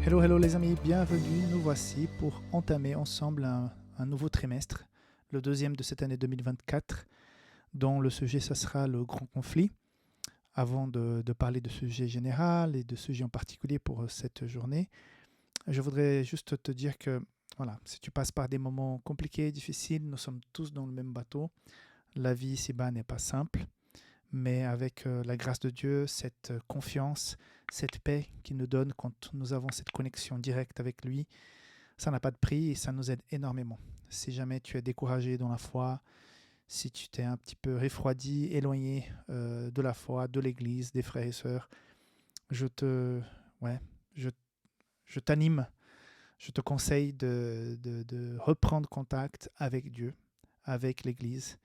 Hello, hello les amis, bienvenue. Nous voici pour entamer ensemble un nouveau trimestre, le deuxième de cette année 2024, dont le sujet, ça sera le grand conflit. Avant de parler de sujet général et de sujet en particulier pour cette journée, je voudrais juste te dire que, voilà, si tu passes par des moments compliqués, difficiles, nous sommes tous dans le même bateau. La vie ici-bas n'est pas simple, mais avec la grâce de Dieu, cette confiance, cette paix qu'il nous donne quand nous avons cette connexion directe avec lui, ça n'a pas de prix et ça nous aide énormément. Si jamais tu es découragé dans la foi, si tu t'es un petit peu refroidi, éloigné de la foi, de l'église, des frères et sœurs, je te, ouais, je, je t'anime, je te conseille de reprendre contact avec Dieu, avec l'église.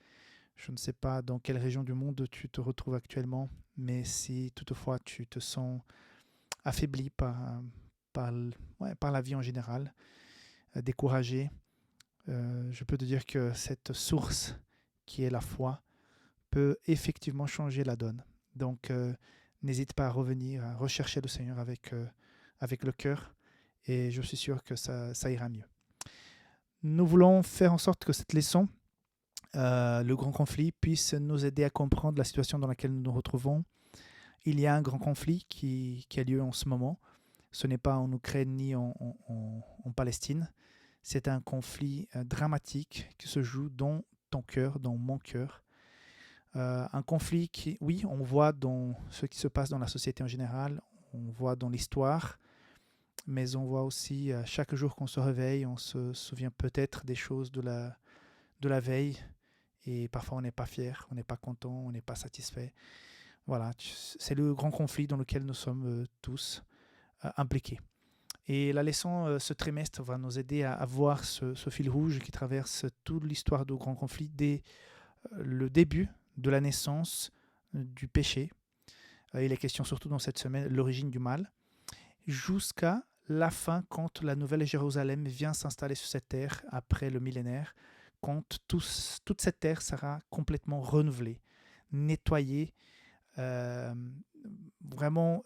Je ne sais pas dans quelle région du monde tu te retrouves actuellement, mais si toutefois tu te sens affaibli par, par la vie en général, découragé, je peux te dire que cette source qui est la foi peut effectivement changer la donne. Donc, n'hésite pas à revenir, à rechercher le Seigneur avec le cœur et je suis sûr que ça ira mieux. Nous voulons faire en sorte que cette leçon, le grand conflit, puisse nous aider à comprendre la situation dans laquelle nous nous retrouvons. Il y a un grand conflit qui a lieu en ce moment. Ce n'est pas en Ukraine ni en Palestine. C'est un conflit dramatique qui se joue dans ton cœur, dans mon cœur. Un conflit qui, oui, on voit dans ce qui se passe dans la société en général, on voit dans l'histoire, mais on voit aussi chaque jour qu'on se réveille, on se souvient peut-être des choses de la veille, et parfois on n'est pas fier, on n'est pas content, on n'est pas satisfait. Voilà, c'est le grand conflit dans lequel nous sommes tous impliqués. Et la leçon, ce trimestre, va nous aider à voir ce fil rouge qui traverse toute l'histoire du grand conflit dès le début de la naissance du péché. Il est question surtout dans cette semaine l'origine du mal, jusqu'à la fin quand la nouvelle Jérusalem vient s'installer sur cette terre après le millénaire, quand toute cette terre sera complètement renouvelée, nettoyée, euh, vraiment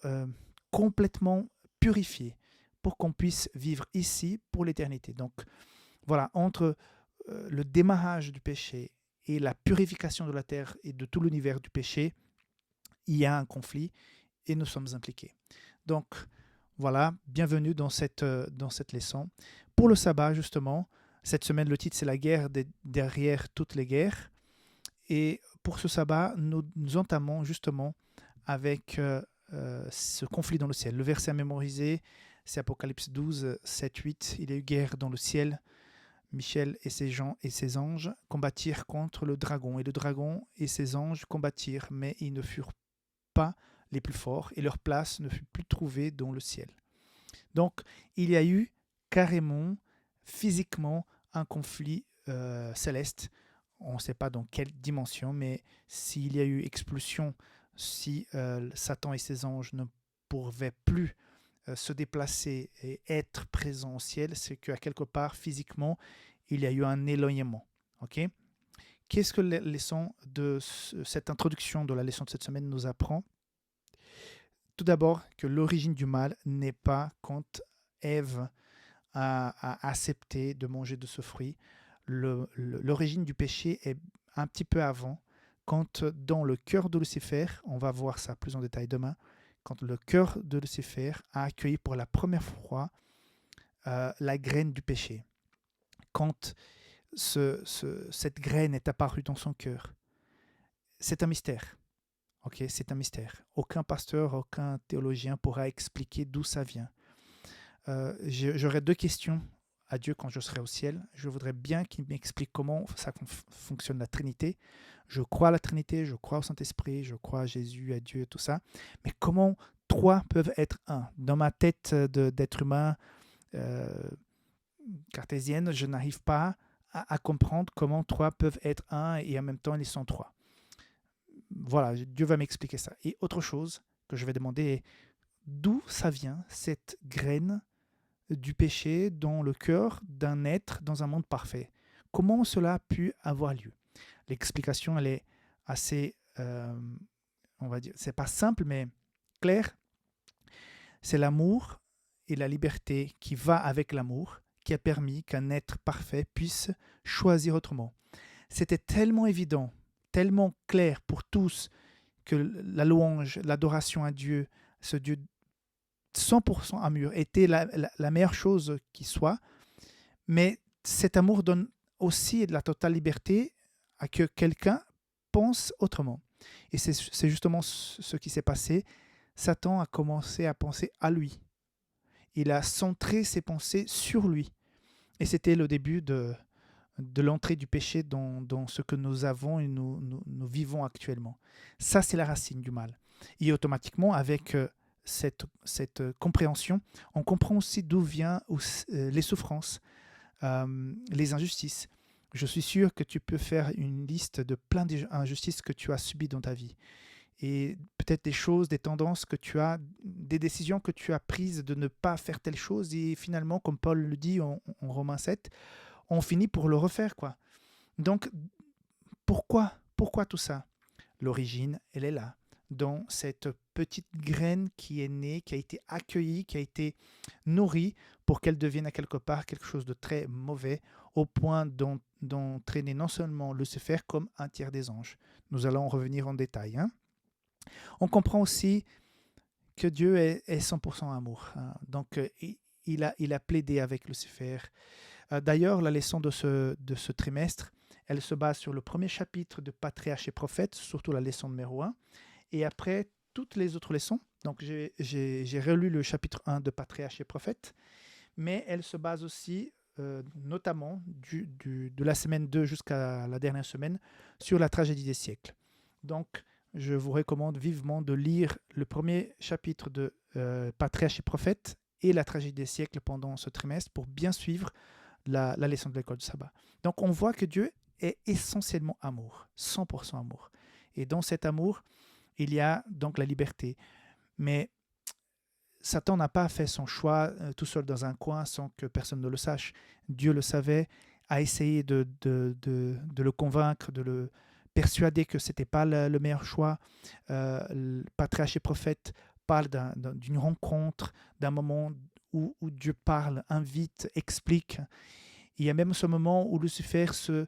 complètement purifiée pour qu'on puisse vivre ici pour l'éternité. Donc voilà, entre le démarrage du péché et la purification de la terre et de tout l'univers du péché, il y a un conflit et nous sommes impliqués. Donc voilà, bienvenue dans cette leçon. Pour le sabbat, justement, cette semaine, le titre, c'est la guerre derrière toutes les guerres. Et pour ce sabbat, nous entamons justement avec ce conflit dans le ciel. Le verset à mémoriser, c'est Apocalypse 12, 7, 8. Il y a eu guerre dans le ciel. Michel et ses anges combattirent contre le dragon. Et le dragon et ses anges combattirent, mais ils ne furent pas les plus forts et leur place ne fut plus trouvée dans le ciel. Donc, il y a eu carrément, physiquement, un conflit céleste. On ne sait pas dans quelle dimension, mais s'il y a eu expulsion, si Satan et ses anges ne pouvaient plus se déplacer et être présents au ciel, c'est qu'à quelque part, physiquement, il y a eu un éloignement. Okay. Qu'est-ce que la leçon de cette introduction de la leçon de cette semaine nous apprend? Tout d'abord, que l'origine du mal n'est pas quand Ève a accepté de manger de ce fruit. L'origine du péché est un petit peu avant, quand dans le cœur de Lucifer, on va voir ça plus en détail demain, quand le cœur de Lucifer a accueilli pour la première fois la graine du péché. Quand cette graine est apparue dans son cœur, c'est un mystère. Okay, c'est un mystère. Aucun pasteur, aucun théologien pourra expliquer d'où ça vient. J'aurai deux questions à Dieu quand je serai au ciel. Je voudrais bien qu'il m'explique comment ça fonctionne la Trinité. Je crois à la Trinité, je crois au Saint-Esprit, je crois à Jésus, à Dieu, tout ça. Mais comment trois peuvent être un? Dans ma tête d'être humain cartésienne, je n'arrive pas à comprendre comment trois peuvent être un et en même temps ils sont trois. Voilà, Dieu va m'expliquer ça. Et autre chose que je vais demander est d'où ça vient, cette graine du péché dans le cœur d'un être dans un monde parfait. Comment cela a pu avoir lieu? L'explication, elle est assez, on va dire, c'est pas simple, mais claire. C'est l'amour et la liberté qui va avec l'amour, qui a permis qu'un être parfait puisse choisir autrement. C'était tellement évident, tellement clair pour tous que la louange, l'adoration à Dieu, ce Dieu 100% amour, était la meilleure chose qui soit. Mais cet amour donne aussi de la totale liberté à que quelqu'un pense autrement. Et c'est justement ce qui s'est passé. Satan a commencé à penser à lui. Il a centré ses pensées sur lui. Et c'était le début de l'entrée du péché dans ce que nous avons et nous vivons actuellement. Ça, c'est la racine du mal. Et automatiquement, avec cette compréhension, on comprend aussi d'où viennent les souffrances, les injustices. Je suis sûr que tu peux faire une liste de plein d'injustices que tu as subies dans ta vie. Et peut-être des choses, des tendances que tu as, des décisions que tu as prises de ne pas faire telle chose. Et finalement, comme Paul le dit en Romains 7, on finit pour le refaire, quoi. Donc, pourquoi tout ça? L'origine, elle est là, dans cette petite graine qui est née, qui a été accueillie, qui a été nourrie pour qu'elle devienne à quelque part quelque chose de très mauvais, au point d'entraîner non seulement Lucifer comme un tiers des anges. Nous allons revenir en détail. Hein. On comprend aussi que Dieu est 100% amour. Hein. Donc, il a plaidé avec Lucifer. D'ailleurs, la leçon de ce trimestre, elle se base sur le premier chapitre de Patriarche et Prophète, surtout la leçon numéro 1, et après toutes les autres leçons. Donc, j'ai relu le chapitre 1 de Patriarche et Prophète, mais elle se base aussi, notamment de la semaine 2 jusqu'à la dernière semaine, sur la tragédie des siècles. Donc, je vous recommande vivement de lire le premier chapitre de Patriarche et Prophète et la tragédie des siècles pendant ce trimestre pour bien suivre la leçon de l'école du sabbat. Donc on voit que Dieu est essentiellement amour, 100% amour. Et dans cet amour, il y a donc la liberté. Mais Satan n'a pas fait son choix tout seul dans un coin sans que personne ne le sache. Dieu le savait, a essayé de le convaincre, de le persuader que ce n'était pas le meilleur choix. Le Patriarche et Prophète parle d'une rencontre, d'un moment où Dieu parle, invite, explique. Il y a même ce moment où Lucifer se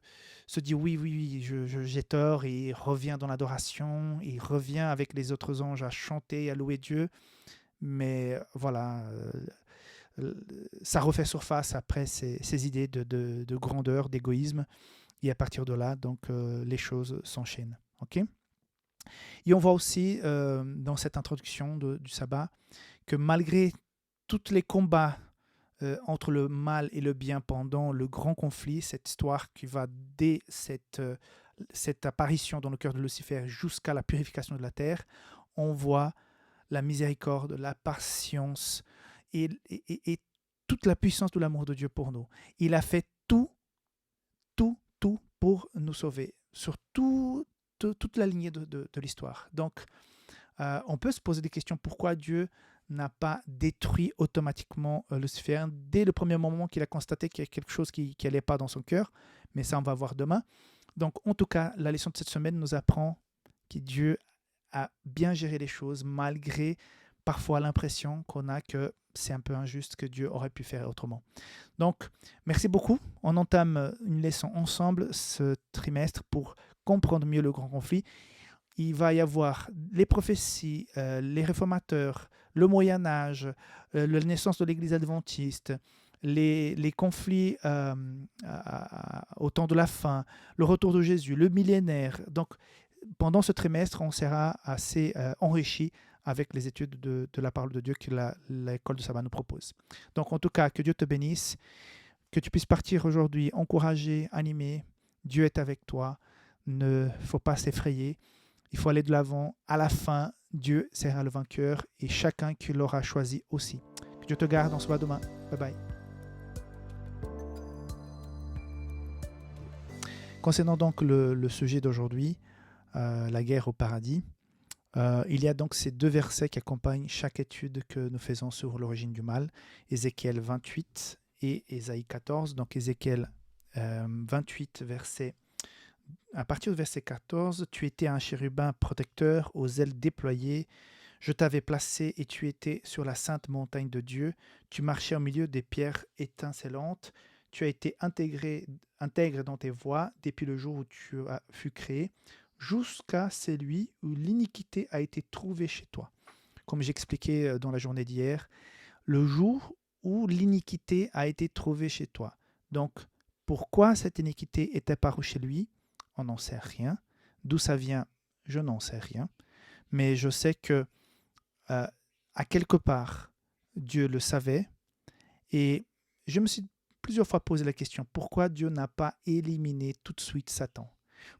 dit oui, j'ai tort, et il revient dans l'adoration, il revient avec les autres anges à chanter, à louer Dieu. Mais voilà, ça refait surface après ces idées de grandeur, d'égoïsme. Et à partir de là, donc, les choses s'enchaînent. Okay, et on voit aussi dans cette introduction du sabbat que malgré tous les combats entre le mal et le bien pendant le grand conflit, cette histoire qui va dès cette apparition dans le cœur de Lucifer jusqu'à la purification de la terre, on voit la miséricorde, la patience et toute la puissance de l'amour de Dieu pour nous. Il a fait tout pour nous sauver, sur toute la lignée de l'histoire. Donc, on peut se poser des questions. Pourquoi Dieu n'a pas détruit automatiquement Lucifer dès le premier moment qu'il a constaté qu'il y a quelque chose qui n'allait pas dans son cœur? Mais ça, on va voir demain. Donc, en tout cas, la leçon de cette semaine nous apprend que Dieu a bien géré les choses, malgré parfois l'impression qu'on a que c'est un peu injuste, que Dieu aurait pu faire autrement. Donc, merci beaucoup. On entame une leçon ensemble ce trimestre pour comprendre mieux le grand conflit. Il va y avoir les prophéties, les réformateurs, le Moyen-Âge, la naissance de l'Église adventiste, les conflits au temps de la fin, le retour de Jésus, le millénaire. Donc, pendant ce trimestre, on sera assez enrichi avec les études de la parole de Dieu que l'école de sabbat nous propose. Donc, en tout cas, que Dieu te bénisse, que tu puisses partir aujourd'hui encouragé, animé. Dieu est avec toi. Ne faut pas s'effrayer. Il faut aller de l'avant. À la fin, Dieu sera le vainqueur et chacun qui l'aura choisi aussi. Que Dieu te garde. On se voit demain. Bye bye. Concernant donc le sujet d'aujourd'hui, la guerre au paradis, il y a donc ces deux versets qui accompagnent chaque étude que nous faisons sur l'origine du mal, Ézéchiel 28 et Ésaïe 14. Donc Ézéchiel 28, à partir du verset 14, « Tu étais un chérubin protecteur aux ailes déployées. Je t'avais placé et tu étais sur la sainte montagne de Dieu. Tu marchais au milieu des pierres étincelantes. Tu as été intègre dans tes voies depuis le jour où tu as fut créé, jusqu'à celui où l'iniquité a été trouvée chez toi. Comme j'expliquais dans la journée d'hier, le jour où l'iniquité a été trouvée chez toi. Donc, pourquoi cette iniquité est apparue chez lui? On n'en sait rien. D'où ça vient? Je n'en sais rien. Mais je sais que à quelque part, Dieu le savait. Et je me suis plusieurs fois posé la question, pourquoi Dieu n'a pas éliminé tout de suite Satan?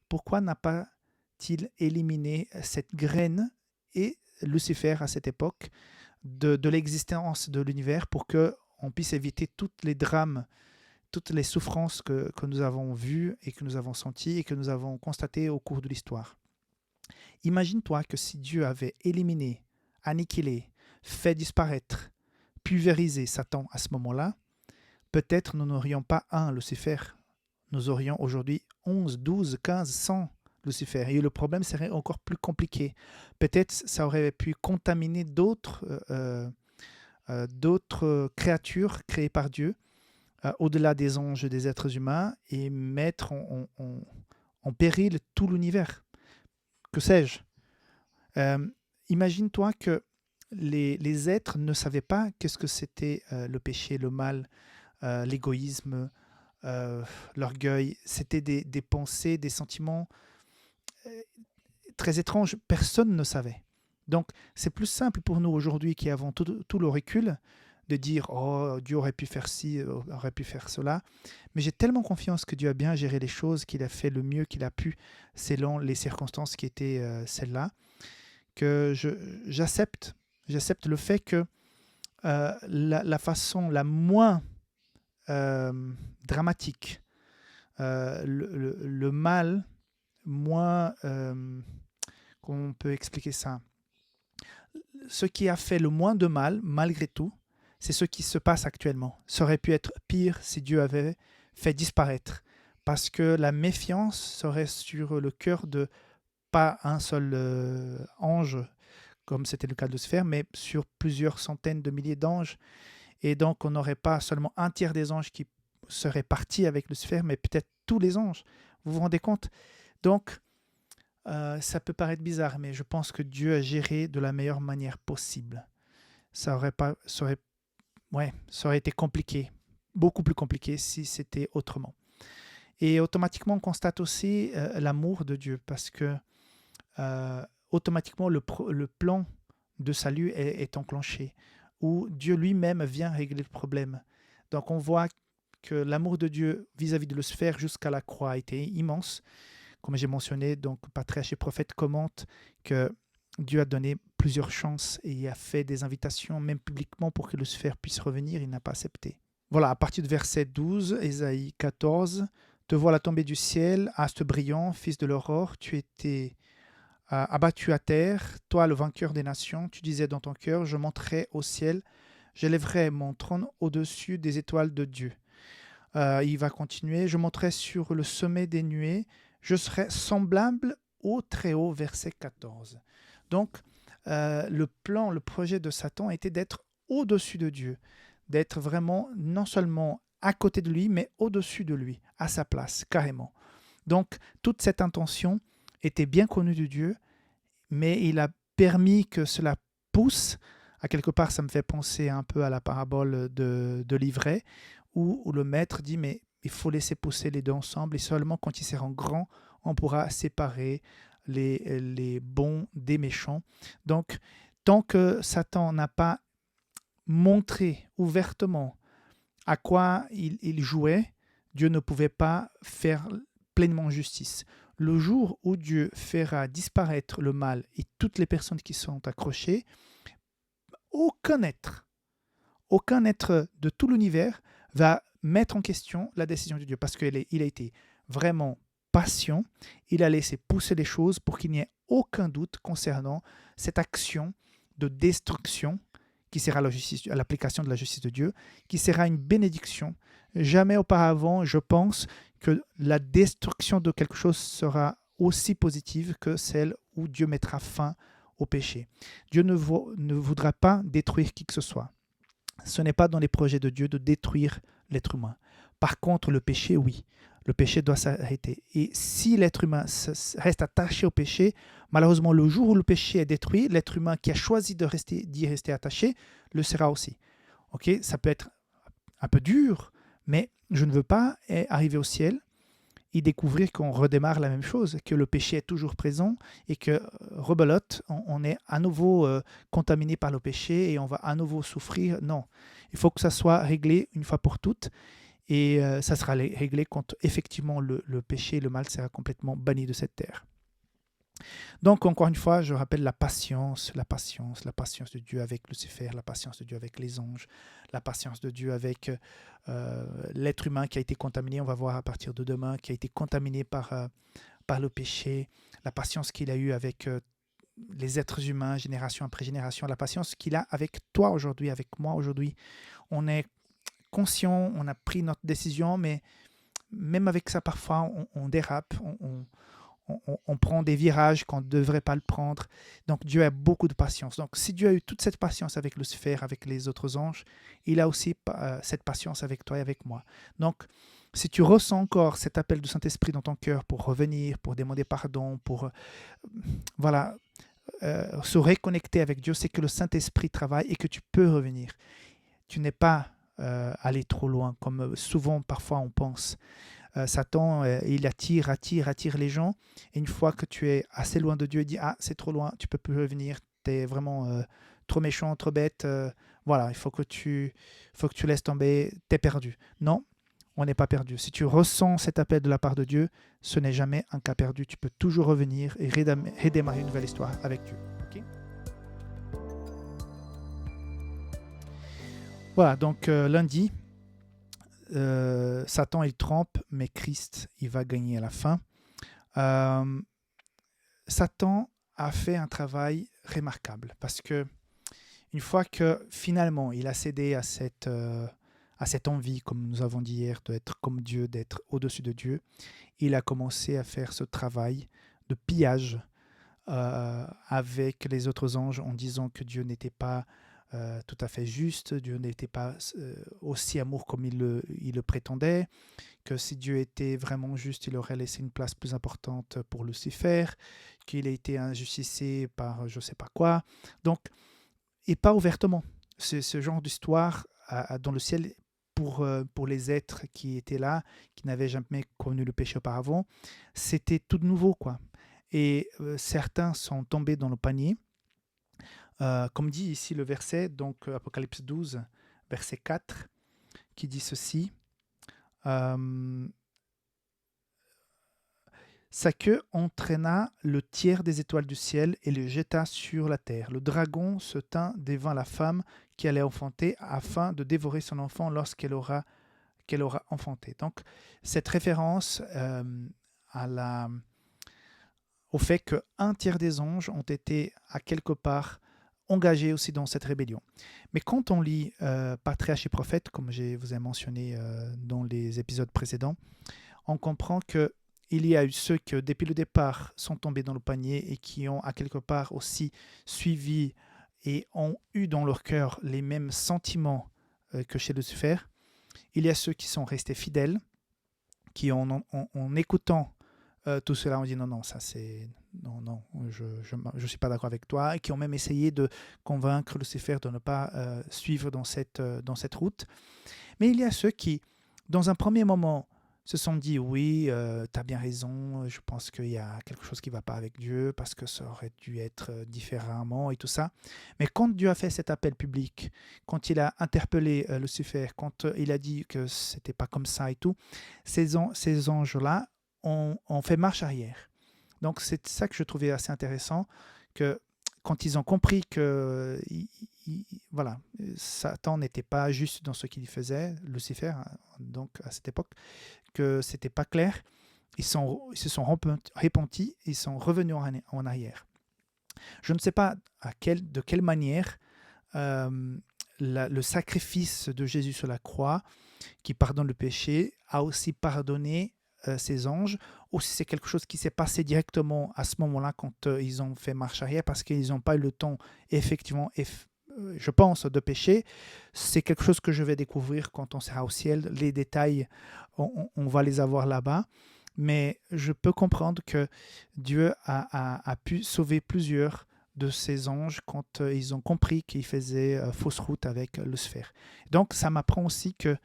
Pourquoi n'a pas-t-il éliminé cette graine et Lucifer à cette époque de l'existence de l'univers pour qu'on puisse éviter tous les drames, toutes les souffrances que nous avons vues et que nous avons senties et que nous avons constatées au cours de l'histoire? Imagine-toi que si Dieu avait éliminé, annihilé, fait disparaître, pulvérisé Satan à ce moment-là, peut-être nous n'aurions pas un Lucifer. Nous aurions aujourd'hui 11, 12, 15, 100 Lucifer. Et le problème serait encore plus compliqué. Peut-être ça aurait pu contaminer d'autres créatures créées par Dieu, au-delà des anges et des êtres humains, et mettre en péril tout l'univers. Que sais-je? Imagine-toi que les êtres ne savaient pas qu'est-ce que c'était le péché, le mal, l'égoïsme, l'orgueil. C'était des pensées, des sentiments très étranges. Personne ne savait. Donc, c'est plus simple pour nous aujourd'hui qui avons tout le recul de dire « Oh, Dieu aurait pu faire ci, aurait pu faire cela ». Mais j'ai tellement confiance que Dieu a bien géré les choses, qu'il a fait le mieux qu'il a pu selon les circonstances qui étaient celles-là, que j'accepte le fait que la façon la moins dramatique, le mal moins... comment on peut expliquer ça? Ce qui a fait le moins de mal, malgré tout, c'est ce qui se passe actuellement. Ça aurait pu être pire si Dieu avait fait disparaître. Parce que la méfiance serait sur le cœur de pas un seul ange, comme c'était le cas de Lucifer, mais sur plusieurs centaines de milliers d'anges. Et donc, on n'aurait pas seulement un tiers des anges qui seraient partis avec Lucifer, mais peut-être tous les anges. Vous vous rendez compte? Donc, ça peut paraître bizarre, mais je pense que Dieu a géré de la meilleure manière possible. Ça aurait été compliqué, beaucoup plus compliqué si c'était autrement. Et automatiquement, on constate aussi l'amour de Dieu, parce que automatiquement, le plan de salut est enclenché, où Dieu lui-même vient régler le problème. Donc on voit que l'amour de Dieu vis-à-vis de Lucifer jusqu'à la croix a été immense. Comme j'ai mentionné, donc Patriarche et Prophète commente que Dieu a donné plusieurs chances et a fait des invitations, même publiquement, pour que Lucifer puisse revenir. Il n'a pas accepté. Voilà, à partir de verset 12, Ésaïe 14, « Te voilà tombé du ciel, astre brillant, fils de l'aurore, tu étais abattu à terre, toi le vainqueur des nations, tu disais dans ton cœur, je monterai au ciel, j'élèverai mon trône au-dessus des étoiles de Dieu. » Il va continuer, « Je monterai sur le sommet des nuées, je serai semblable au Très-Haut, verset 14. » Donc, le projet de Satan était d'être au-dessus de Dieu, d'être vraiment non seulement à côté de lui, mais au-dessus de lui, à sa place, carrément. Donc, toute cette intention était bien connue de Dieu, mais il a permis que cela pousse. À quelque part, ça me fait penser un peu à la parabole de l'ivraie, où le maître dit, mais il faut laisser pousser les deux ensemble, et seulement quand ils seront grands, on pourra séparer les bons des méchants. Donc, tant que Satan n'a pas montré ouvertement à quoi il jouait, Dieu ne pouvait pas faire pleinement justice. Le jour où Dieu fera disparaître le mal et toutes les personnes qui sont accrochées, aucun être de tout l'univers va mettre en question la décision de Dieu, parce qu'il a été vraiment patient, il a laissé pousser les choses pour qu'il n'y ait aucun doute concernant cette action de destruction qui sera l'application de la justice de Dieu, qui sera une bénédiction. Jamais auparavant, je pense, que la destruction de quelque chose sera aussi positive que celle où Dieu mettra fin au péché. Dieu ne voudra pas détruire qui que ce soit. Ce n'est pas dans les projets de Dieu de détruire l'être humain. Par contre, le péché, oui. Le péché doit s'arrêter. Et si l'être humain reste attaché au péché, malheureusement, le jour où le péché est détruit, l'être humain qui a choisi d'y rester attaché le sera aussi. Ok, ça peut être un peu dur, mais je ne veux pas arriver au ciel et découvrir qu'on redémarre la même chose, que le péché est toujours présent et que, rebelote, on est à nouveau contaminé par le péché et on va à nouveau souffrir. Non, il faut que ça soit réglé une fois pour toutes et ça sera réglé quand effectivement le péché, le mal sera complètement banni de cette terre. Donc, encore une fois, je rappelle la patience de Dieu avec Lucifer, la patience de Dieu avec les anges, la patience de Dieu avec l'être humain qui a été contaminé, on va voir à partir de demain, qui a été contaminé par le péché, la patience qu'il a eue avec les êtres humains, génération après génération, la patience qu'il a avec toi aujourd'hui, avec moi aujourd'hui. On est conscient, on a pris notre décision, mais même avec ça, parfois, on dérape, on prend des virages qu'on ne devrait pas le prendre. Donc Dieu a beaucoup de patience. Donc si Dieu a eu toute cette patience avec Lucifer, avec les autres anges, il a aussi cette patience avec toi et avec moi. Donc si tu ressens encore cet appel du Saint-Esprit dans ton cœur pour revenir, pour demander pardon, pour se reconnecter avec Dieu, c'est que le Saint-Esprit travaille et que tu peux revenir. Tu n'es pas allé trop loin, comme souvent parfois on pense. Satan, il attire les gens. Et une fois que tu es assez loin de Dieu, il dit « Ah, c'est trop loin, tu ne peux plus revenir, tu es vraiment trop méchant, trop bête. Voilà, il faut que tu laisses tomber, tu es perdu. » Non, on n'est pas perdu. Si tu ressens cet appel de la part de Dieu, ce n'est jamais un cas perdu. Tu peux toujours revenir et redémarrer une nouvelle histoire avec Dieu. Okay? Voilà, donc lundi, Satan il trompe, mais Christ il va gagner à la fin. Satan a fait un travail remarquable parce que une fois que finalement il a cédé à cette envie, comme nous avons dit hier, d'être comme Dieu, d'être au-dessus de Dieu, il a commencé à faire ce travail de pillage avec les autres anges en disant que Dieu n'était pas tout à fait juste, Dieu n'était pas aussi amour comme il le prétendait, que si Dieu était vraiment juste, il aurait laissé une place plus importante pour Lucifer, qu'il a été injustifié par je ne sais pas quoi. Donc, et pas ouvertement. C'est ce genre d'histoire dans le ciel pour les êtres qui étaient là, qui n'avaient jamais connu le péché auparavant, c'était tout nouveau, quoi. Et certains sont tombés dans le panier. Comme dit ici le verset, donc Apocalypse 12, verset 4, qui dit ceci. Sa queue entraîna le tiers des étoiles du ciel et le jeta sur la terre. Le dragon se tint devant la femme qui allait enfanter afin de dévorer son enfant lorsqu'elle aura enfanté. Donc, cette référence au fait qu'un tiers des anges ont été à quelque part engagés aussi dans cette rébellion. Mais quand on lit Patriarches et prophètes, comme je vous ai mentionné dans les épisodes précédents, on comprend que il y a eu ceux qui, depuis le départ, sont tombés dans le panier et qui ont, à quelque part, aussi suivi et ont eu dans leur cœur les mêmes sentiments que chez Lucifer. Il y a ceux qui sont restés fidèles, qui, en écoutant tout cela, ont dit non, ça c'est... Non, je suis pas d'accord avec toi, et qui ont même essayé de convaincre Lucifer de ne pas suivre dans cette route. Mais il y a ceux qui, dans un premier moment, se sont dit oui, tu as bien raison, je pense qu'il y a quelque chose qui ne va pas avec Dieu parce que ça aurait dû être différemment et tout ça. Mais quand Dieu a fait cet appel public, quand il a interpellé Lucifer, quand il a dit que ce n'était pas comme ça et tout, ces anges-là ont fait marche arrière. Donc c'est ça que je trouvais assez intéressant, que quand ils ont compris que voilà, Satan n'était pas juste dans ce qu'il faisait, Lucifer, donc à cette époque, que c'était pas clair, ils se sont repentis, ils sont revenus en arrière. Je ne sais pas de quelle manière le sacrifice de Jésus sur la croix, qui pardonne le péché, a aussi pardonné ces anges, ou si c'est quelque chose qui s'est passé directement à ce moment-là quand ils ont fait marche arrière parce qu'ils n'ont pas eu le temps, effectivement, je pense, de pécher. C'est quelque chose que je vais découvrir quand on sera au ciel. Les détails, on va les avoir là-bas. Mais je peux comprendre que Dieu a pu sauver plusieurs de ces anges quand ils ont compris qu'ils faisaient fausse route avec Lucifer. Donc ça m'apprend aussi que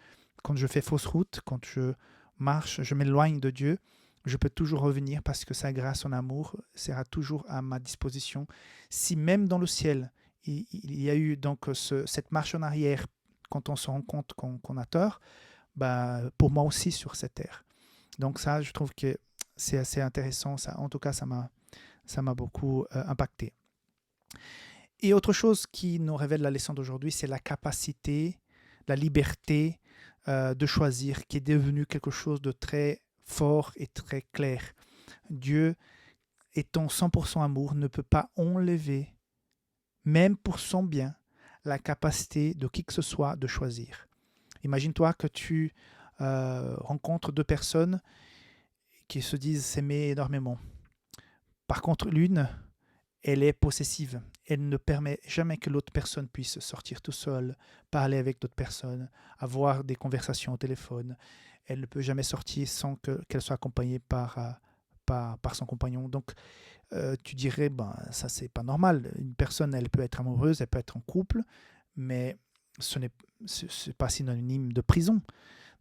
quand je fais fausse route, quand je marche, je m'éloigne de Dieu, je peux toujours revenir parce que sa grâce, son amour sera toujours à ma disposition. Si même dans le ciel, il y a eu donc cette marche en arrière quand on se rend compte qu'on a tort, bah, pour moi aussi sur cette terre. Donc ça, je trouve que c'est assez intéressant. Ça, en tout cas, ça m'a beaucoup impacté. Et autre chose qui nous révèle la leçon d'aujourd'hui, c'est la capacité, la liberté de choisir, qui est devenue quelque chose de très fort et très clair. Dieu, étant 100% amour, ne peut pas enlever, même pour son bien, la capacité de qui que ce soit de choisir. Imagine-toi que tu rencontres deux personnes qui se disent s'aimer énormément. Par contre, l'une, elle est possessive. Elle ne permet jamais que l'autre personne puisse sortir tout seul, parler avec d'autres personnes, avoir des conversations au téléphone. Elle ne peut jamais sortir sans qu'elle soit accompagnée par son compagnon. Donc, tu dirais, ça, c'est pas normal. Une personne, elle peut être amoureuse, elle peut être en couple, mais c'est pas synonyme de prison.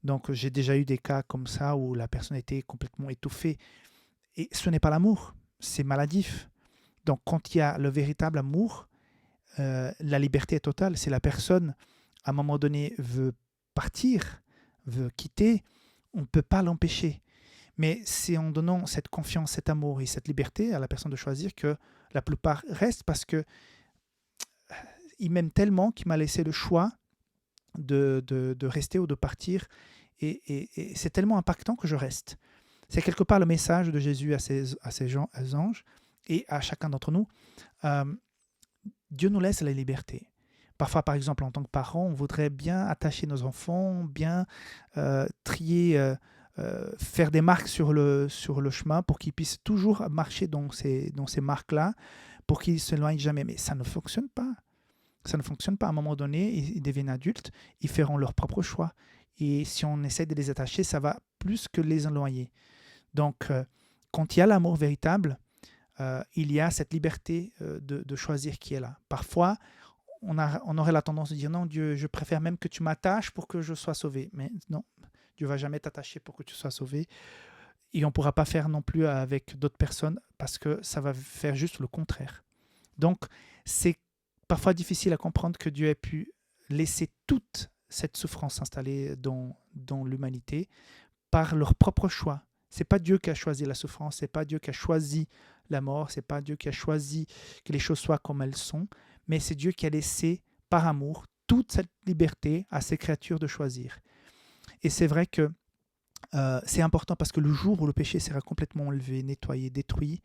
Donc, j'ai déjà eu des cas comme ça où la personne était complètement étouffée. Et ce n'est pas l'amour, c'est maladif. Donc, quand il y a le véritable amour, la liberté est totale. Si la personne, à un moment donné, veut partir, veut quitter, on ne peut pas l'empêcher. Mais c'est en donnant cette confiance, cet amour et cette liberté à la personne de choisir que la plupart restent parce qu'il m'aime tellement qu'il m'a laissé le choix de rester ou de partir. Et c'est tellement impactant que je reste. C'est quelque part le message de Jésus à ces anges et à chacun d'entre nous. Dieu nous laisse la liberté. Parfois, par exemple, en tant que parents, on voudrait bien attacher nos enfants, bien trier, faire des marques sur le chemin pour qu'ils puissent toujours marcher dans ces marques-là, pour qu'ils ne s'éloignent jamais. Mais ça ne fonctionne pas. Ça ne fonctionne pas. À un moment donné, ils deviennent adultes, ils feront leur propre choix. Et si on essaie de les attacher, ça va plus que les éloigner. Donc, quand il y a l'amour véritable, il y a cette liberté de choisir qui est là. Parfois, on aurait la tendance de dire non, Dieu, je préfère même que tu m'attaches pour que je sois sauvé. Mais non, Dieu ne va jamais t'attacher pour que tu sois sauvé. Et on ne pourra pas faire non plus avec d'autres personnes parce que ça va faire juste le contraire. Donc, c'est parfois difficile à comprendre que Dieu ait pu laisser toute cette souffrance s'installer dans l'humanité par leur propre choix. Ce n'est pas Dieu qui a choisi la souffrance, ce n'est pas Dieu qui a choisi la mort, ce n'est pas Dieu qui a choisi que les choses soient comme elles sont, mais c'est Dieu qui a laissé, par amour, toute cette liberté à ses créatures de choisir. Et c'est vrai que c'est important parce que le jour où le péché sera complètement enlevé, nettoyé, détruit,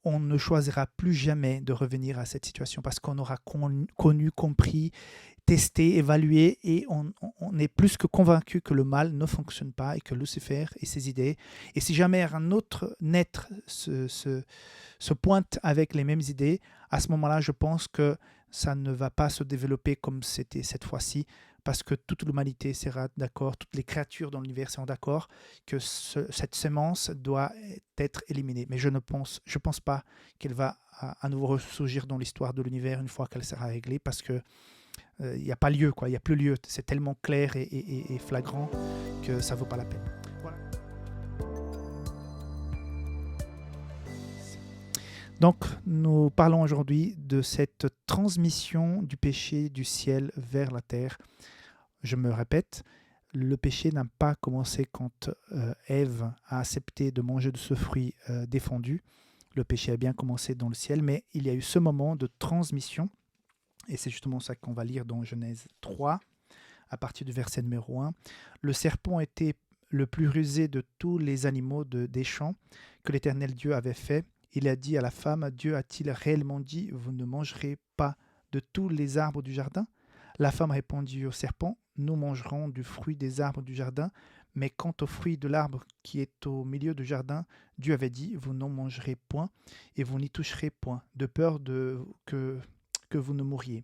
on ne choisira plus jamais de revenir à cette situation parce qu'on aura connu, compris, testé, évalué et on est plus que convaincu que le mal ne fonctionne pas et que Lucifer et ses idées, et si jamais un autre naître se pointe avec les mêmes idées, à ce moment-là, je pense que ça ne va pas se développer comme c'était cette fois-ci parce que toute l'humanité sera d'accord, toutes les créatures dans l'univers seront d'accord que cette semence doit être éliminée. Mais je ne pense pas qu'elle va à nouveau ressurgir dans l'histoire de l'univers une fois qu'elle sera réglée parce que il n'y a pas lieu, quoi. Il n'y a plus lieu. C'est tellement clair et flagrant que ça ne vaut pas la peine. Voilà. Donc, nous parlons aujourd'hui de cette transmission du péché du ciel vers la terre. Je me répète, le péché n'a pas commencé quand Ève a accepté de manger de ce fruit défendu. Le péché a bien commencé dans le ciel, mais il y a eu ce moment de transmission. Et c'est justement ça qu'on va lire dans Genèse 3, à partir du verset numéro 1. Le serpent était le plus rusé de tous les animaux des champs que l'Éternel Dieu avait fait. Il a dit à la femme, Dieu a-t-il réellement dit, vous ne mangerez pas de tous les arbres du jardin ? La femme répondit au serpent, nous mangerons du fruit des arbres du jardin, Mais quant au fruit de l'arbre qui est au milieu du jardin, Dieu avait dit, vous n'en mangerez point et vous n'y toucherez point, de peur que vous ne mouriez.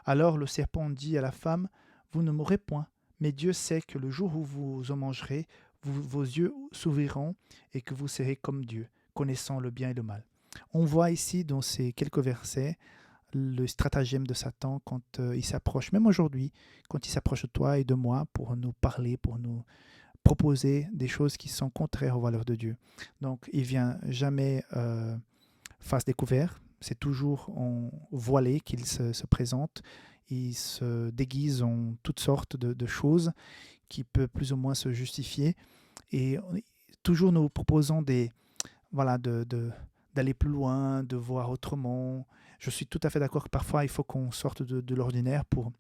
Alors le serpent dit à la femme, vous ne mourrez point, mais Dieu sait que le jour où vous en mangerez, vos yeux s'ouvriront et que vous serez comme Dieu, connaissant le bien et le mal. On voit ici dans ces quelques versets le stratagème de Satan quand il s'approche, même aujourd'hui, quand il s'approche de toi et de moi pour nous parler, pour nous proposer des choses qui sont contraires aux valeurs de Dieu. Donc, il vient jamais face découvert, c'est toujours en voilé qu'il se présente, il se déguise en toutes sortes de choses qui peuvent plus ou moins se justifier et toujours nous proposons voilà, d'aller plus loin, de voir autrement. Je suis tout à fait d'accord que parfois il faut qu'on sorte de l'ordinaire pour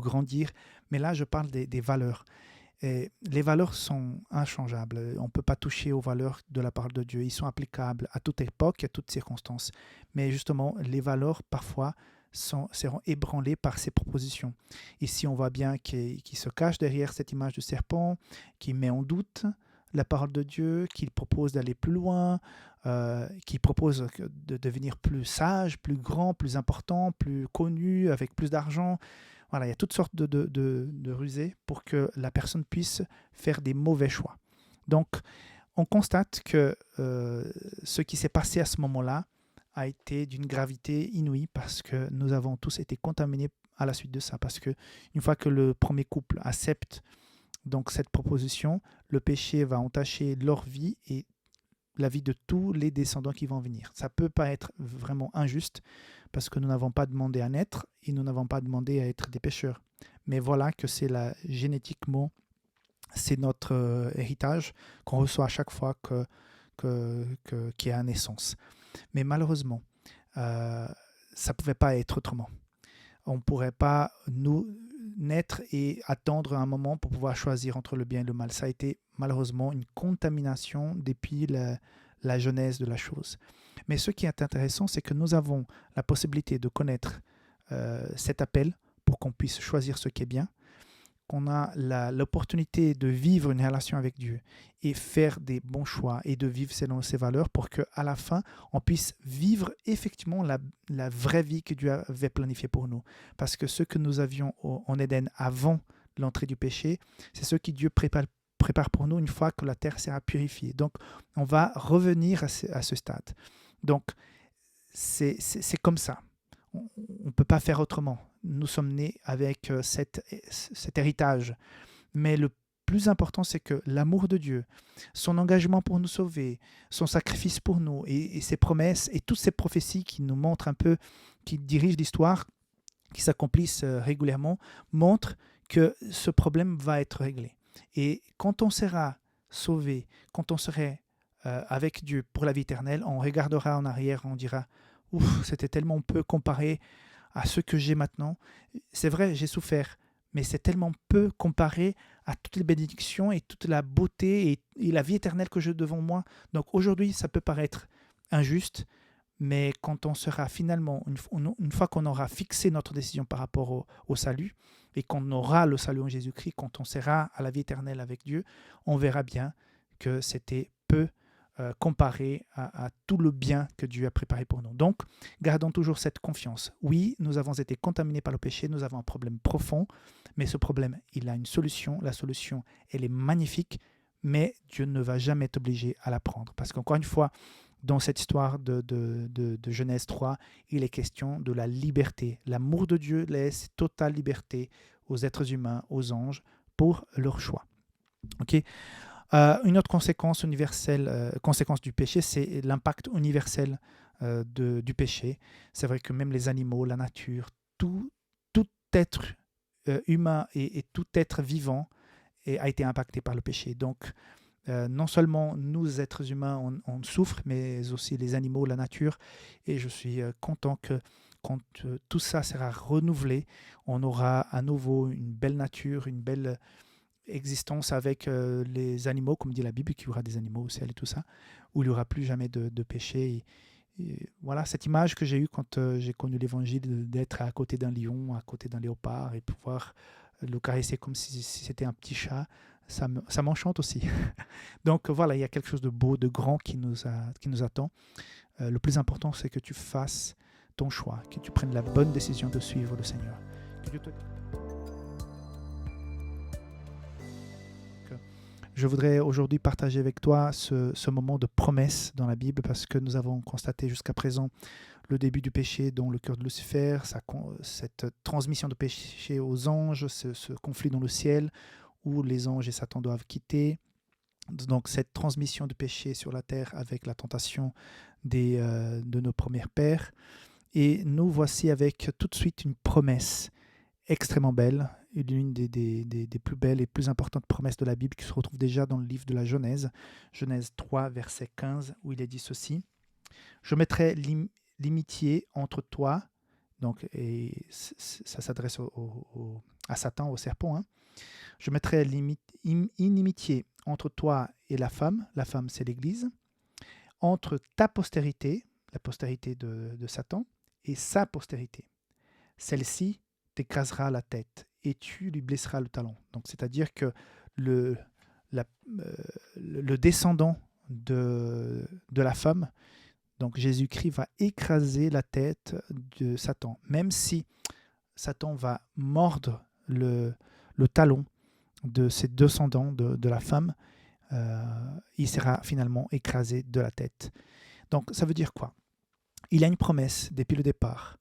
grandir, mais là je parle des valeurs. Et les valeurs sont inchangeables. On ne peut pas toucher aux valeurs de la parole de Dieu. Ils sont applicables à toute époque, à toutes circonstances. Mais justement, les valeurs, parfois, seront ébranlées par ces propositions. Ici, on voit bien qu'il se cache derrière cette image du serpent, qui met en doute la parole de Dieu, qu'il propose d'aller plus loin, qu'il propose de devenir plus sage, plus grand, plus important, plus connu, avec plus d'argent. Voilà, il y a toutes sortes de rusées pour que la personne puisse faire des mauvais choix. Donc, on constate que ce qui s'est passé à ce moment-là a été d'une gravité inouïe parce que nous avons tous été contaminés à la suite de ça. Parce que une fois que le premier couple accepte donc cette proposition, le péché va entacher leur vie et la vie de tous les descendants qui vont venir. Ça peut pas être vraiment injuste parce que nous n'avons pas demandé à naître et nous n'avons pas demandé à être des pécheurs. Mais voilà que c'est génétiquement, c'est notre héritage qu'on reçoit à chaque fois qu'il y a une naissance. Mais malheureusement, ça ne pouvait pas être autrement. On ne pourrait pas nous naître et attendre un moment pour pouvoir choisir entre le bien et le mal. Ça a été malheureusement une contamination depuis la genèse de la chose. Mais ce qui est intéressant, c'est que nous avons la possibilité de connaître cet appel pour qu'on puisse choisir ce qui est bien, qu'on a l'opportunité de vivre une relation avec Dieu et faire des bons choix et de vivre selon ses valeurs pour qu'à la fin, on puisse vivre effectivement la vraie vie que Dieu avait planifiée pour nous. Parce que ce que nous avions en Éden avant l'entrée du péché, c'est ce que Dieu prépare pour nous une fois que la terre sera purifiée. Donc, on va revenir à ce stade. Donc, c'est comme ça. On ne peut pas faire autrement. Nous sommes nés avec cet héritage. Mais le plus important, c'est que l'amour de Dieu, son engagement pour nous sauver, son sacrifice pour nous et ses promesses et toutes ces prophéties qui nous montrent un peu, qui dirigent l'histoire, qui s'accomplissent régulièrement, montrent que ce problème va être réglé. Et quand on sera sauvé, quand on serait avec Dieu pour la vie éternelle, on regardera en arrière, on dira « Ouf, c'était tellement peu comparé à ce que j'ai maintenant. C'est vrai, j'ai souffert, mais c'est tellement peu comparé à toutes les bénédictions et toute la beauté et la vie éternelle que j'ai devant moi. Donc aujourd'hui, ça peut paraître injuste, mais quand on sera finalement, une fois qu'on aura fixé notre décision par rapport au salut, et qu'on aura le salut en Jésus-Christ, quand on sera à la vie éternelle avec Dieu, on verra bien que c'était peu comparé à tout le bien que Dieu a préparé pour nous. Donc, gardons toujours cette confiance. Oui, nous avons été contaminés par le péché, nous avons un problème profond, mais ce problème, il a une solution. La solution, elle est magnifique, mais Dieu ne va jamais t'obliger à la prendre. Parce qu'encore une fois, dans cette histoire de Genèse 3, il est question de la liberté. L'amour de Dieu laisse totale liberté aux êtres humains, aux anges, pour leur choix. Ok. Une autre conséquence universelle, conséquence du péché, c'est l'impact universel du péché. C'est vrai que même les animaux, la nature, tout être humain et tout être vivant a été impacté par le péché. Donc, non seulement nous, êtres humains, on souffre, mais aussi les animaux, la nature. Et je suis content que quand tout ça sera renouvelé, on aura à nouveau une belle nature, une belle existence avec les animaux, comme dit la Bible, qu'il y aura des animaux au ciel et tout ça, où il n'y aura plus jamais de péché. Et voilà cette image que j'ai eue quand j'ai connu l'évangile, d'être à côté d'un lion, à côté d'un léopard et pouvoir le caresser comme si c'était un petit chat. ça m'enchante aussi. Donc voilà, il y a quelque chose de beau, de grand qui nous attend. Le plus important, c'est que tu fasses ton choix, que tu prennes la bonne décision de suivre le Seigneur. Que Dieu te... Je voudrais aujourd'hui partager avec toi ce moment de promesse dans la Bible parce que nous avons constaté jusqu'à présent le début du péché dans le cœur de Lucifer, cette transmission de péché aux anges, ce conflit dans le ciel où les anges et Satan doivent quitter. Donc cette transmission de péché sur la terre avec la tentation de nos premiers pères. Et nous voici avec tout de suite une promesse extrêmement belle, l'une des plus belles et plus importantes promesses de la Bible qui se retrouve déjà dans le livre de la Genèse, Genèse 3, verset 15, où il est dit ceci. « Je mettrai l'amitié entre toi », donc, et ça s'adresse à Satan, au serpent, hein. « Je mettrai inimitié entre toi et la femme c'est l'Église, entre ta postérité, la postérité de Satan, et sa postérité. Celle-ci t'écrasera la tête et tu lui blesseras le talon. » Donc, c'est-à-dire que le descendant de la femme, donc Jésus-Christ, va écraser la tête de Satan. Même si Satan va mordre le talon de ses descendants de la femme, il sera finalement écrasé de la tête. Donc, ça veut dire quoi? Il y a une promesse depuis le départ,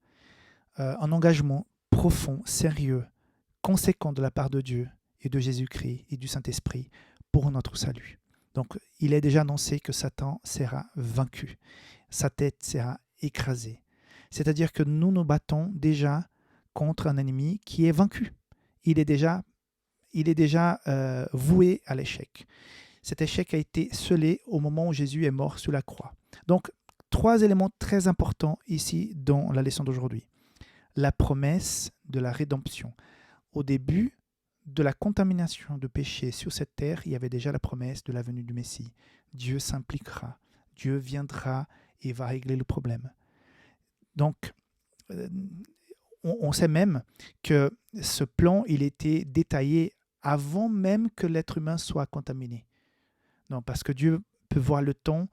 un engagement profond, sérieux, conséquent de la part de Dieu et de Jésus-Christ et du Saint-Esprit pour notre salut. Donc, il est déjà annoncé que Satan sera vaincu, sa tête sera écrasée. C'est-à-dire que nous nous battons déjà contre un ennemi qui est vaincu. Il est déjà voué à l'échec. Cet échec a été scellé au moment où Jésus est mort sur la croix. Donc, 3 éléments très importants ici dans la leçon d'aujourd'hui. La promesse de la rédemption. Au début de la contamination de péché sur cette terre, il y avait déjà la promesse de la venue du Messie. Dieu s'impliquera, Dieu viendra et va régler le problème. Donc, on sait même que ce plan, il était détaillé avant même que l'être humain soit contaminé. Non, parce que Dieu peut voir le temps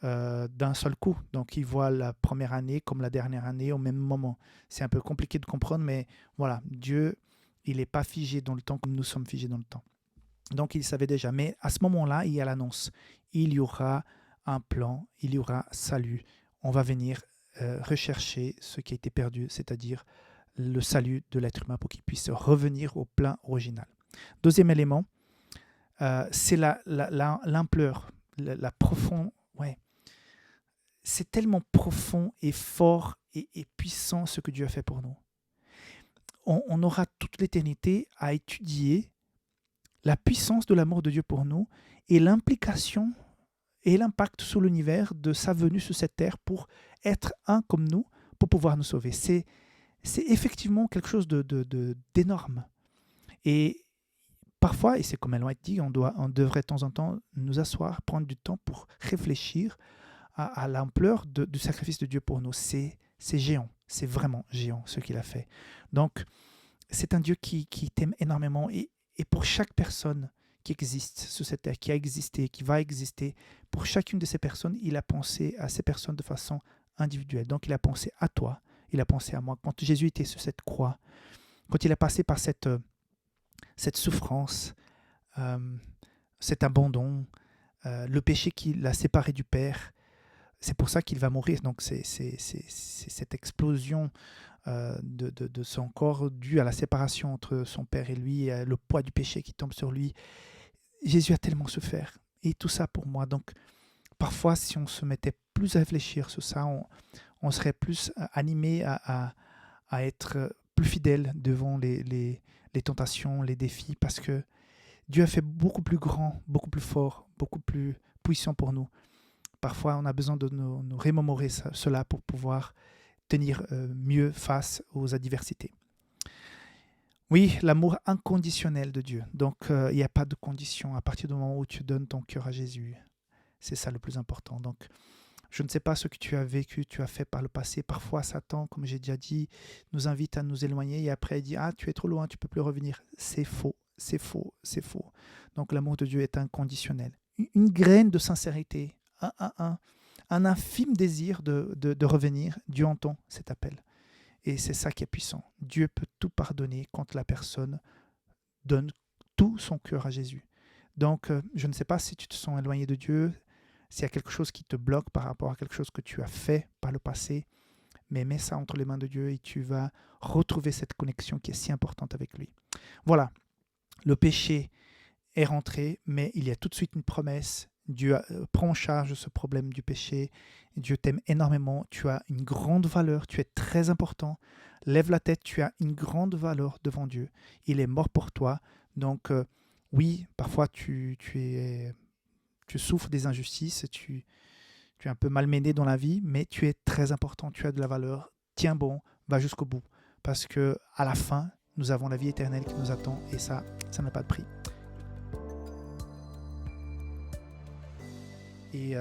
d'un seul coup. Donc, il voit la première année comme la dernière année au même moment. C'est un peu compliqué de comprendre, mais voilà, Dieu, il n'est pas figé dans le temps comme nous sommes figés dans le temps. Donc, il savait déjà. Mais à ce moment-là, il y a l'annonce. Il y aura un plan, il y aura salut. On va venir rechercher ce qui a été perdu, c'est-à-dire le salut de l'être humain pour qu'il puisse revenir au plan original. Deuxième élément, c'est l'ampleur, la profonde. Ouais. C'est tellement profond et fort et puissant ce que Dieu a fait pour nous. On aura toute l'éternité à étudier la puissance de l'amour de Dieu pour nous et l'implication et l'impact sur l'univers de sa venue sur cette terre pour être un comme nous, pour pouvoir nous sauver. C'est effectivement quelque chose d'énorme. Et parfois, et c'est comme Ellen White dit, on devrait de temps en temps nous asseoir, prendre du temps pour réfléchir à l'ampleur du sacrifice de Dieu pour nous. C'est géant, c'est vraiment géant ce qu'il a fait. Donc, c'est un Dieu qui t'aime énormément et pour chaque personne qui existe sur cette terre, qui a existé, qui va exister, pour chacune de ces personnes, il a pensé à ces personnes de façon individuelle. Donc, il a pensé à toi, il a pensé à moi. Quand Jésus était sur cette croix, quand il a passé par cette souffrance, cet abandon, le péché qui l'a séparé du Père, c'est pour ça qu'il va mourir. Donc, c'est cette explosion de son corps due à la séparation entre son Père et lui, et le poids du péché qui tombe sur lui. Jésus a tellement souffert. Et tout ça pour moi. Donc, parfois, si on se mettait plus à réfléchir sur ça, on serait plus animé à être plus fidèle devant les tentations, les défis, parce que Dieu a fait beaucoup plus grand, beaucoup plus fort, beaucoup plus puissant pour nous. Parfois, on a besoin de nous remémorer cela pour pouvoir tenir mieux face aux adversités. Oui, l'amour inconditionnel de Dieu. Donc, il n'y a pas de condition à partir du moment où tu donnes ton cœur à Jésus. C'est ça le plus important. Donc, je ne sais pas ce que tu as vécu, tu as fait par le passé. Parfois, Satan, comme j'ai déjà dit, nous invite à nous éloigner et après il dit « Ah, tu es trop loin, tu ne peux plus revenir ». C'est faux. c'est faux, c'est faux. Donc l'amour de Dieu est inconditionnel. Une graine de sincérité, un infime désir de revenir, Dieu entend cet appel. Et c'est ça qui est puissant. Dieu peut tout pardonner quand la personne donne tout son cœur à Jésus. Donc, je ne sais pas si tu te sens éloigné de Dieu, s'il y a quelque chose qui te bloque par rapport à quelque chose que tu as fait par le passé, mais mets ça entre les mains de Dieu et tu vas retrouver cette connexion qui est si importante avec lui. Voilà, le péché est rentré, mais il y a tout de suite une promesse. Dieu prend en charge ce problème du péché. Dieu t'aime énormément. Tu as une grande valeur. Tu es très important. Lève la tête. Tu as une grande valeur devant Dieu. Il est mort pour toi. Donc, oui, parfois tu souffres des injustices. Tu es un peu malmené dans la vie, mais tu es très important. Tu as de la valeur. Tiens bon, va jusqu'au bout. Parce que à la fin, nous avons la vie éternelle qui nous attend. Et ça n'a pas de prix. Et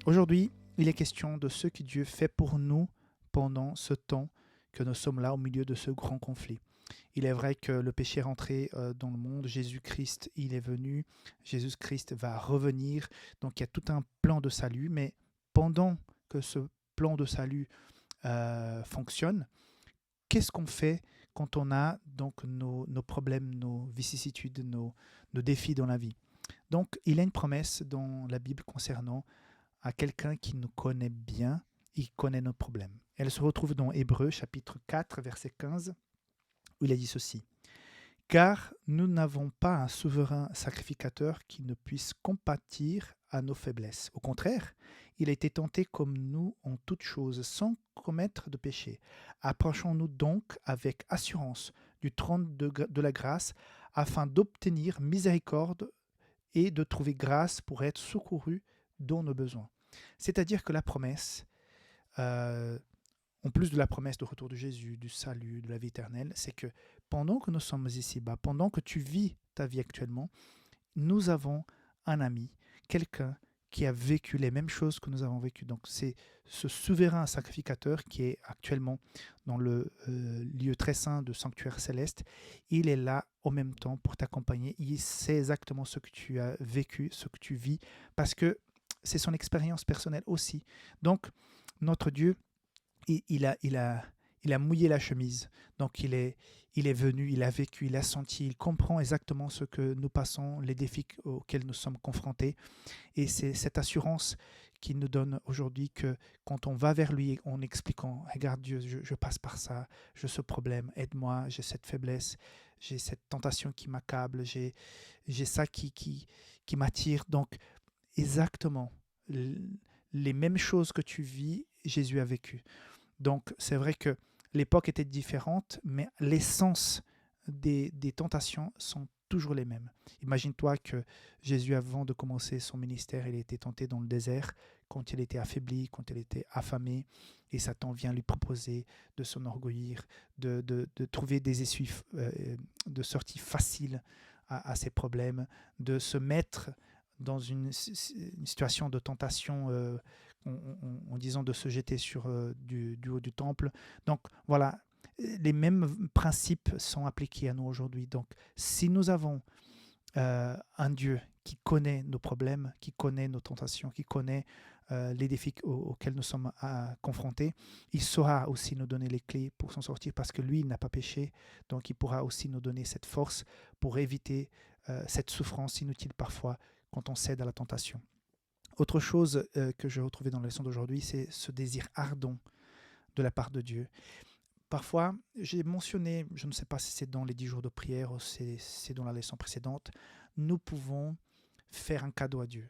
aujourd'hui, il est question de ce que Dieu fait pour nous pendant ce temps que nous sommes là au milieu de ce grand conflit. Il est vrai que le péché est rentré dans le monde, Jésus-Christ, il est venu, Jésus-Christ va revenir, donc il y a tout un plan de salut, mais pendant que ce plan de salut fonctionne, qu'est-ce qu'on fait quand on a donc nos problèmes, nos vicissitudes, nos défis dans la vie? Donc, il y a une promesse dans la Bible concernant à quelqu'un qui nous connaît bien, il connaît nos problèmes. Elle se retrouve dans Hébreux chapitre 4, verset 15, où il a dit ceci. « Car nous n'avons pas un souverain sacrificateur qui ne puisse compatir à nos faiblesses. Au contraire, il a été tenté comme nous en toutes choses, sans commettre de péché. Approchons-nous donc avec assurance du trône de la grâce, afin d'obtenir miséricorde et de trouver grâce pour être secouru dans nos besoins. » C'est-à-dire que la promesse, en plus de la promesse de retour de Jésus, du salut, de la vie éternelle, c'est que pendant que nous sommes ici-bas, pendant que tu vis ta vie actuellement, nous avons un ami, quelqu'un qui a vécu les mêmes choses que nous avons vécues. Donc c'est ce souverain sacrificateur qui est actuellement dans le lieu très saint de sanctuaire céleste. Il est là en même temps pour t'accompagner. Il sait exactement ce que tu as vécu, ce que tu vis, parce que c'est son expérience personnelle aussi. Donc notre Dieu, il a mouillé la chemise. Donc il est venu, il a vécu, il a senti, il comprend exactement ce que nous passons, les défis auxquels nous sommes confrontés. Et c'est cette assurance qu'il nous donne aujourd'hui que quand on va vers lui en expliquant, regarde Dieu, je passe par ça, j'ai ce problème, aide-moi, j'ai cette faiblesse, j'ai cette tentation qui m'accable, j'ai ça qui m'attire. Donc exactement les mêmes choses que tu vis, Jésus a vécu. Donc c'est vrai que l'époque était différente, mais l'essence des tentations sont toujours les mêmes. Imagine-toi que Jésus, avant de commencer son ministère, il était tenté dans le désert, quand il était affaibli, quand il était affamé, et Satan vient lui proposer de s'enorgueillir, de trouver des essuies de sortie faciles à ses problèmes, de se mettre dans une situation de tentation en disant de se jeter sur du haut du temple. Donc voilà, les mêmes principes sont appliqués à nous aujourd'hui. Donc si nous avons un Dieu qui connaît nos problèmes, qui connaît nos tentations, qui connaît les défis auxquels nous sommes confrontés, il saura aussi nous donner les clés pour s'en sortir parce que lui, il n'a pas péché. Donc il pourra aussi nous donner cette force pour éviter cette souffrance inutile parfois quand on cède à la tentation. Autre chose que j'ai retrouvé dans la leçon d'aujourd'hui, c'est ce désir ardent de la part de Dieu. Parfois, j'ai mentionné, je ne sais pas si c'est dans les 10 jours de prière ou si c'est dans la leçon précédente, nous pouvons faire un cadeau à Dieu.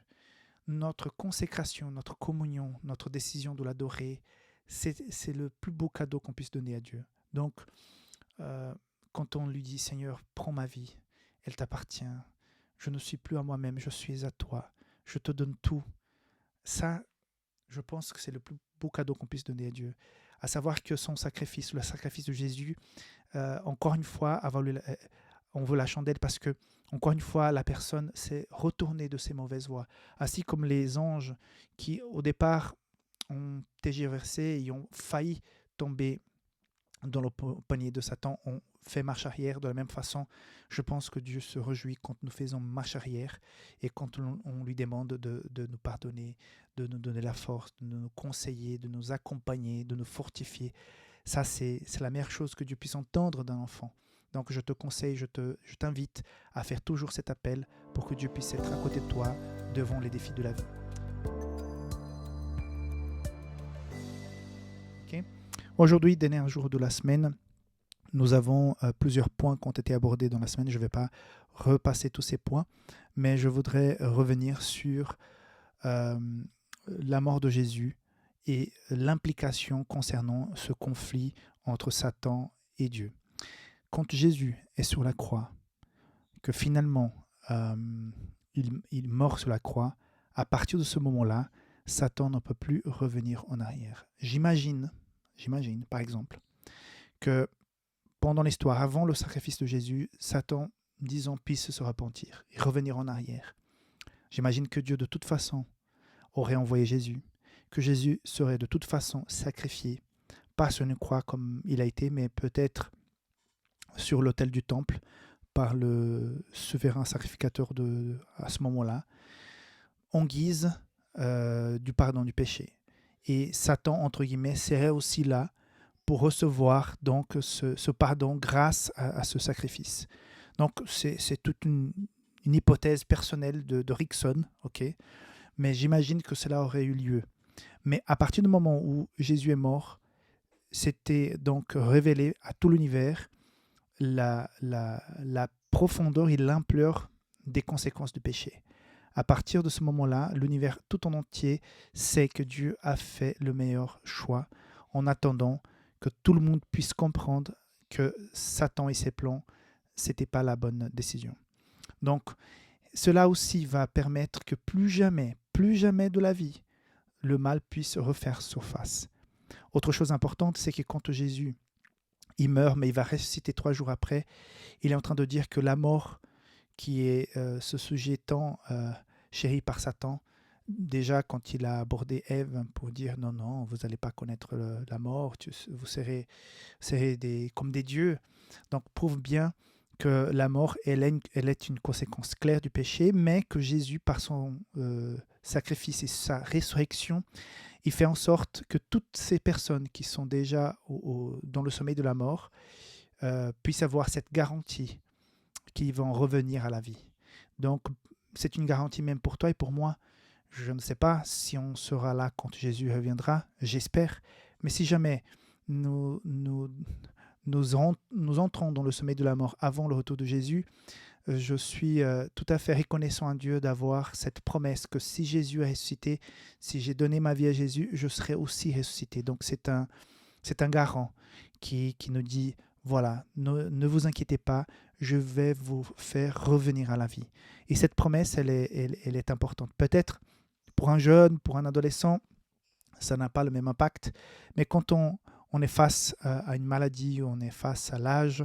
Notre consécration, notre communion, notre décision de l'adorer, c'est le plus beau cadeau qu'on puisse donner à Dieu. Donc, quand on lui dit « Seigneur, prends ma vie, elle t'appartient, je ne suis plus à moi-même, je suis à toi, je te donne tout », ça, je pense que c'est le plus beau cadeau qu'on puisse donner à Dieu. À savoir que son sacrifice, le sacrifice de Jésus, encore une fois, on veut la chandelle parce que, encore une fois, la personne s'est retournée de ses mauvaises voies. Ainsi comme les anges qui, au départ, ont tergiversé et ont failli tomber dans le poignet de Satan, on fait marche arrière. De la même façon, je pense que Dieu se réjouit quand nous faisons marche arrière et quand on lui demande de nous pardonner, de nous donner la force, de nous conseiller, de nous accompagner, de nous fortifier. Ça, c'est la meilleure chose que Dieu puisse entendre d'un enfant. Donc je te conseille, je t'invite à faire toujours cet appel pour que Dieu puisse être à côté de toi devant les défis de la vie. Okay. Aujourd'hui, dernier jour de la semaine, nous avons plusieurs points qui ont été abordés dans la semaine. Je ne vais pas repasser tous ces points, mais je voudrais revenir sur la mort de Jésus et l'implication concernant ce conflit entre Satan et Dieu. Quand Jésus est sur la croix, que finalement il meurt sur la croix, à partir de ce moment-là, Satan ne peut plus revenir en arrière. J'imagine, par exemple, que pendant l'histoire, avant le sacrifice de Jésus, Satan, disons, puisse se repentir et revenir en arrière. J'imagine que Dieu, de toute façon, aurait envoyé Jésus, que Jésus serait de toute façon sacrifié, pas sur une croix comme il a été, mais peut-être sur l'autel du temple par le souverain sacrificateur à ce moment-là, en guise du pardon du péché. Et Satan, entre guillemets, serait aussi là pour recevoir donc ce pardon grâce à ce sacrifice. Donc c'est toute une hypothèse personnelle de Rickson, ok, mais j'imagine que cela aurait eu lieu. Mais à partir du moment où Jésus est mort, c'était donc révélé à tout l'univers la profondeur et l'ampleur des conséquences du péché. À partir de ce moment-là, l'univers tout en entier sait que Dieu a fait le meilleur choix en attendant que tout le monde puisse comprendre que Satan et ses plans, ce n'était pas la bonne décision. Donc, cela aussi va permettre que plus jamais de la vie, le mal puisse refaire surface. Autre chose importante, c'est que quand Jésus, il meurt, mais il va ressusciter 3 jours après, il est en train de dire que la mort, qui est ce sujet tant chéri par Satan, déjà quand il a abordé Ève pour dire non, vous n'allez pas connaître la mort, vous serez comme des dieux, donc prouve bien que la mort, elle est une conséquence claire du péché, mais que Jésus, par son sacrifice et sa résurrection, il fait en sorte que toutes ces personnes qui sont déjà dans le sommeil de la mort puissent avoir cette garantie qu'ils vont revenir à la vie. Donc, c'est une garantie même pour toi et pour moi. Je ne sais pas si on sera là quand Jésus reviendra, j'espère, mais si jamais nous entrons dans le sommeil de la mort avant le retour de Jésus, je suis tout à fait reconnaissant à Dieu d'avoir cette promesse que si Jésus est ressuscité, si j'ai donné ma vie à Jésus, je serai aussi ressuscité. Donc c'est un garant qui nous dit, voilà, ne vous inquiétez pas, je vais vous faire revenir à la vie. Et cette promesse, elle est importante. Peut-être pour un jeune, pour un adolescent, ça n'a pas le même impact, mais quand on est face à une maladie, on est face à l'âge,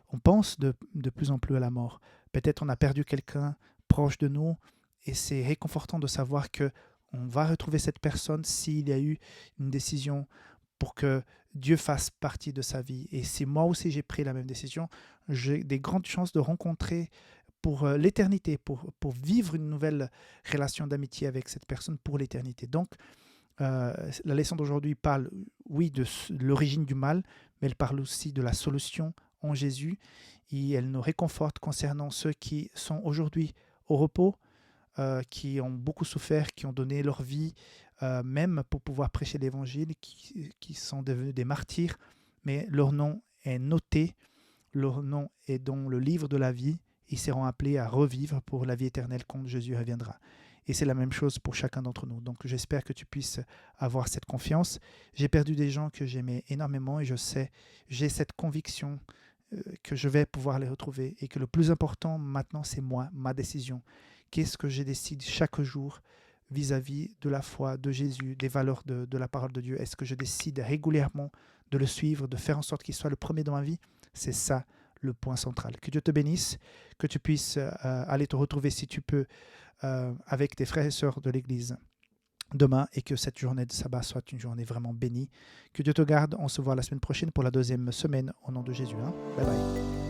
on pense de plus en plus à la mort. Peut-être on a perdu quelqu'un proche de nous et c'est réconfortant de savoir qu'on va retrouver cette personne s'il y a eu une décision pour que Dieu fasse partie de sa vie. Et si moi aussi j'ai pris la même décision, j'ai des grandes chances de rencontrer pour l'éternité, pour vivre une nouvelle relation d'amitié avec cette personne pour l'éternité. Donc, la leçon d'aujourd'hui parle, oui, de l'origine du mal, mais elle parle aussi de la solution en Jésus et elle nous réconforte concernant ceux qui sont aujourd'hui au repos, qui ont beaucoup souffert, qui ont donné leur vie, même pour pouvoir prêcher l'évangile, qui sont devenus des martyrs, mais leur nom est noté, leur nom est dans le livre de la vie, ils seront appelés à revivre pour la vie éternelle quand Jésus reviendra. Et c'est la même chose pour chacun d'entre nous. Donc j'espère que tu puisses avoir cette confiance. J'ai perdu des gens que j'aimais énormément et j'ai cette conviction que je vais pouvoir les retrouver et que le plus important maintenant, c'est moi, ma décision. Qu'est-ce que je décide chaque jour vis-à-vis de la foi, de Jésus, des valeurs de la parole de Dieu? Est-ce que je décide régulièrement de le suivre, de faire en sorte qu'il soit le premier dans ma vie? C'est ça le point central. Que Dieu te bénisse, que tu puisses aller te retrouver si tu peux avec tes frères et sœurs de l'Église demain et que cette journée de sabbat soit une journée vraiment bénie. Que Dieu te garde. On se voit la semaine prochaine pour la deuxième semaine au nom de Jésus. Hein. Bye bye.